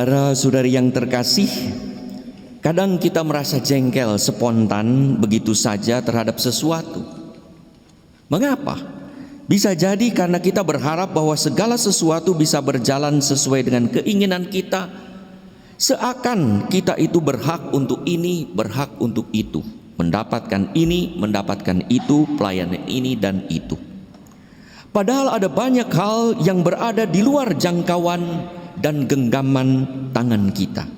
Saudara-saudari yang terkasih, kadang kita merasa jengkel spontan begitu saja terhadap sesuatu. Mengapa? Bisa jadi karena kita berharap bahwa segala sesuatu bisa berjalan sesuai dengan keinginan kita, seakan kita itu berhak untuk ini, berhak untuk itu, mendapatkan ini, mendapatkan itu, pelayanan ini dan itu. Padahal ada banyak hal yang berada di luar jangkauan dan genggaman tangan kita.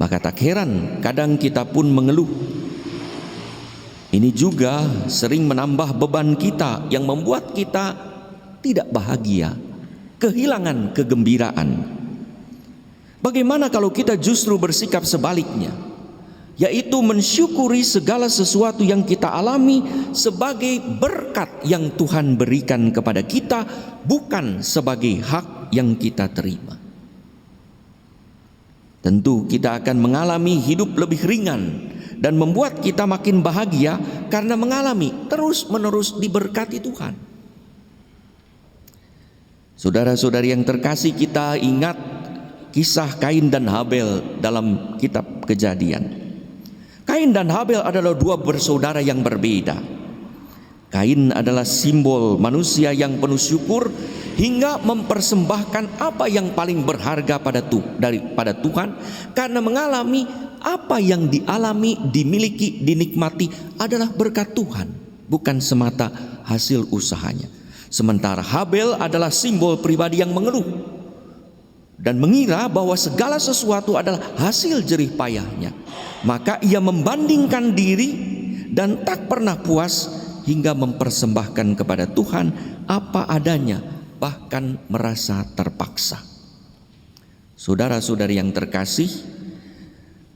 Maka tak heran kadang kita pun mengeluh. Ini juga sering menambah beban kita yang membuat kita tidak bahagia, kehilangan kegembiraan. Bagaimana kalau kita justru bersikap sebaliknya, yaitu mensyukuri segala sesuatu yang kita alami sebagai berkat yang Tuhan berikan kepada kita, bukan sebagai hak yang kita terima. Tentu kita akan mengalami hidup lebih ringan dan membuat kita makin bahagia karena mengalami terus-menerus diberkati Tuhan. Saudara-saudari yang terkasih, kita ingat kisah Kain dan Habel dalam kitab Kejadian. Kain dan Habel adalah dua bersaudara yang berbeda. Kain adalah simbol manusia yang penuh syukur hingga mempersembahkan apa yang paling berharga daripada Tuhan, karena mengalami apa yang dialami, dimiliki, dinikmati adalah berkat Tuhan, bukan semata hasil usahanya. Sementara Habel adalah simbol pribadi yang mengeluh dan mengira bahwa segala sesuatu adalah hasil jerih payahnya. Maka ia membandingkan diri dan tak pernah puas hingga mempersembahkan kepada Tuhan apa adanya, bahkan merasa terpaksa. Saudara-saudari yang terkasih,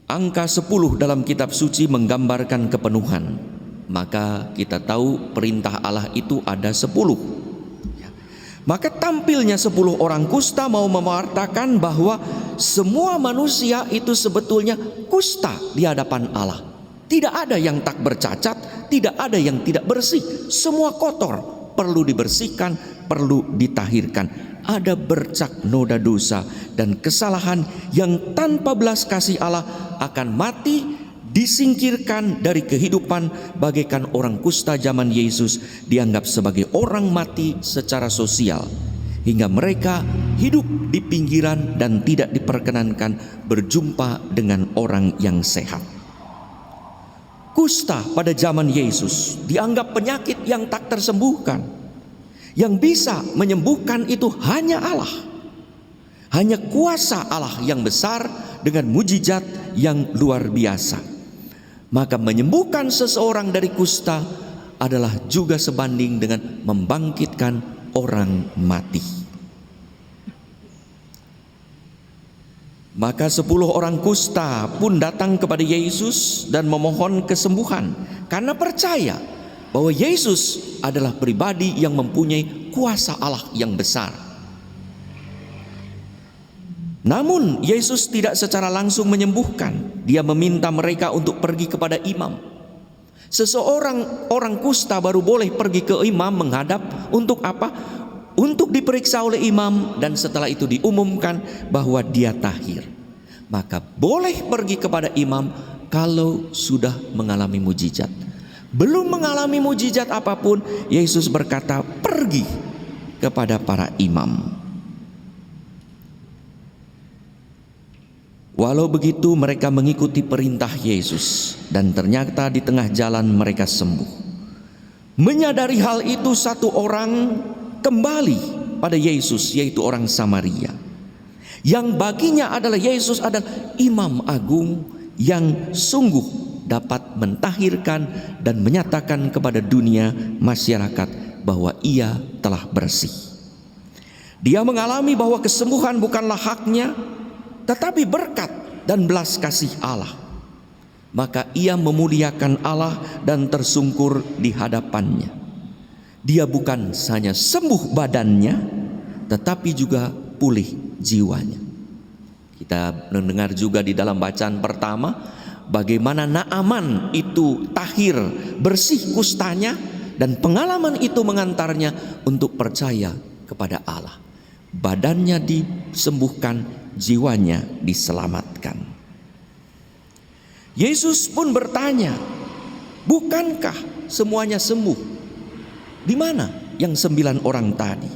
angka 10 dalam kitab suci menggambarkan kepenuhan. Maka kita tahu perintah Allah itu ada 10. Maka tampilnya 10 orang kusta mau mewartakan bahwa semua manusia itu sebetulnya kusta di hadapan Allah. Tidak ada yang tak bercacat, tidak ada yang tidak bersih. Semua kotor, perlu dibersihkan, perlu ditahirkan. Ada bercak noda dosa dan kesalahan yang tanpa belas kasih Allah akan mati, disingkirkan dari kehidupan, bagaikan orang kusta zaman Yesus dianggap sebagai orang mati secara sosial, hingga mereka hidup di pinggiran dan tidak diperkenankan berjumpa dengan orang yang sehat. Kusta pada zaman Yesus dianggap penyakit yang tak tersembuhkan. Yang bisa menyembuhkan itu hanya Allah. Hanya kuasa Allah yang besar dengan mujizat yang luar biasa. Maka menyembuhkan seseorang dari kusta adalah juga sebanding dengan membangkitkan orang mati. Maka 10 orang kusta pun datang kepada Yesus dan memohon kesembuhan karena percaya bahwa Yesus adalah pribadi yang mempunyai kuasa Allah yang besar. Namun Yesus tidak secara langsung menyembuhkan. Dia meminta mereka untuk pergi kepada imam. Seseorang orang kusta baru boleh pergi ke imam menghadap untuk apa? Untuk diperiksa oleh imam, dan setelah itu diumumkan bahwa dia tahir. Maka boleh pergi kepada imam kalau sudah mengalami mujizat. Belum mengalami mujizat apapun, Yesus berkata pergi kepada para imam. Walau begitu mereka mengikuti perintah Yesus, dan ternyata di tengah jalan mereka sembuh. Menyadari hal itu, satu orang kembali pada Yesus, yaitu orang Samaria, yang baginya adalah Yesus adalah imam agung yang sungguh dapat mentahirkan dan menyatakan kepada dunia masyarakat bahwa ia telah bersih. Dia mengalami bahwa kesembuhan bukanlah haknya, tetapi berkat dan belas kasih Allah. Maka ia memuliakan Allah dan tersungkur di hadapannya. Dia bukan hanya sembuh badannya, tetapi juga pulih jiwanya. Kita mendengar juga di dalam bacaan pertama bagaimana Naaman itu tahir, bersih kustanya, dan pengalaman itu mengantarnya untuk percaya kepada Allah. badannya disembuhkan, jiwanya diselamatkan. Yesus pun bertanya, bukankah semuanya sembuh? Di mana yang 9 orang tadi?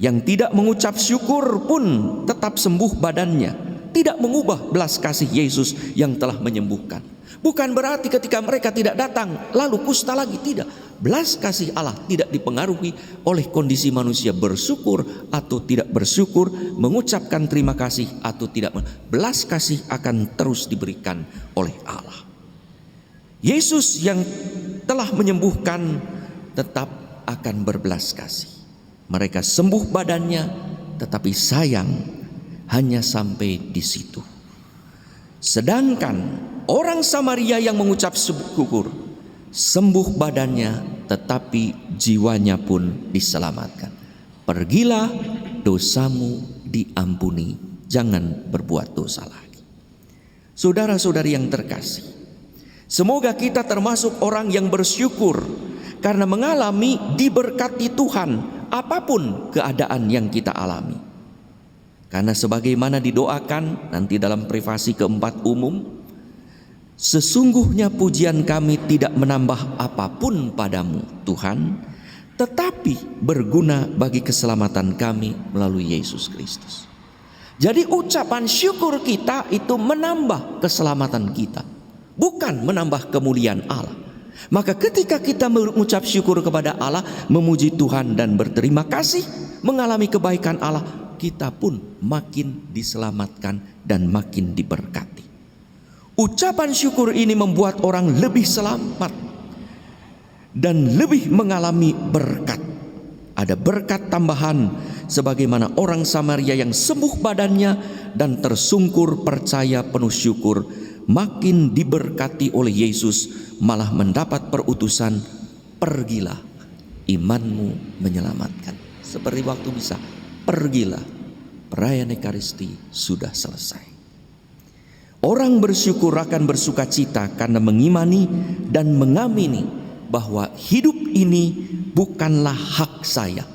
Yang tidak mengucap syukur pun tetap sembuh badannya, tidak mengubah belas kasih Yesus yang telah menyembuhkan. Bukan berarti ketika mereka tidak datang lalu kusta lagi, tidak. Belas kasih Allah tidak dipengaruhi oleh kondisi manusia bersyukur atau tidak bersyukur, mengucapkan terima kasih atau tidak. Belas kasih akan terus diberikan oleh Allah. Yesus yang telah menyembuhkan tetap akan berbelas kasih. Mereka sembuh badannya, tetapi sayang hanya sampai di situ. Sedangkan orang Samaria yang mengucap syukur, sembuh badannya, tetapi jiwanya pun diselamatkan. Pergilah, dosamu diampuni, jangan berbuat dosa lagi. Saudara-saudari yang terkasih, semoga kita termasuk orang yang bersyukur karena mengalami diberkati Tuhan apapun keadaan yang kita alami. Karena sebagaimana didoakan nanti dalam privasi keempat umum, sesungguhnya pujian kami tidak menambah apapun padamu Tuhan, tetapi berguna bagi keselamatan kami melalui Yesus Kristus. Jadi ucapan syukur kita itu menambah keselamatan kita, bukan menambah kemuliaan Allah. Maka ketika kita mengucap syukur kepada Allah, memuji Tuhan dan berterima kasih, mengalami kebaikan Allah, kita pun makin diselamatkan dan makin diberkati. Ucapan syukur ini membuat orang lebih selamat dan lebih mengalami berkat. Ada berkat tambahan sebagaimana orang Samaria yang sembuh badannya dan tersungkur percaya penuh syukur, makin diberkati oleh Yesus, malah mendapat perutusan, pergilah, imanmu menyelamatkan. Seperti waktu bisa, pergilah, perayaan Ekaristi sudah selesai. Orang bersyukur akan bersuka cita karena mengimani dan mengamini bahwa hidup ini bukanlah hak saya,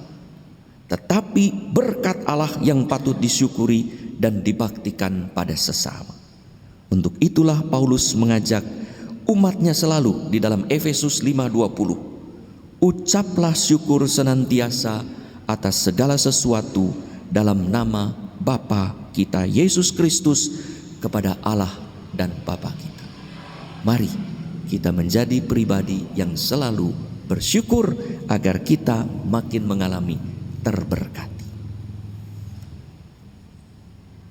tetapi berkat Allah yang patut disyukuri dan dibaktikan pada sesama. Untuk itulah Paulus mengajak umatnya selalu di dalam Efesus 5:20, ucaplah syukur senantiasa atas segala sesuatu dalam nama Bapa kita Yesus Kristus kepada Allah dan Bapa kita. Mari kita menjadi pribadi yang selalu bersyukur agar kita makin mengalami terberkat.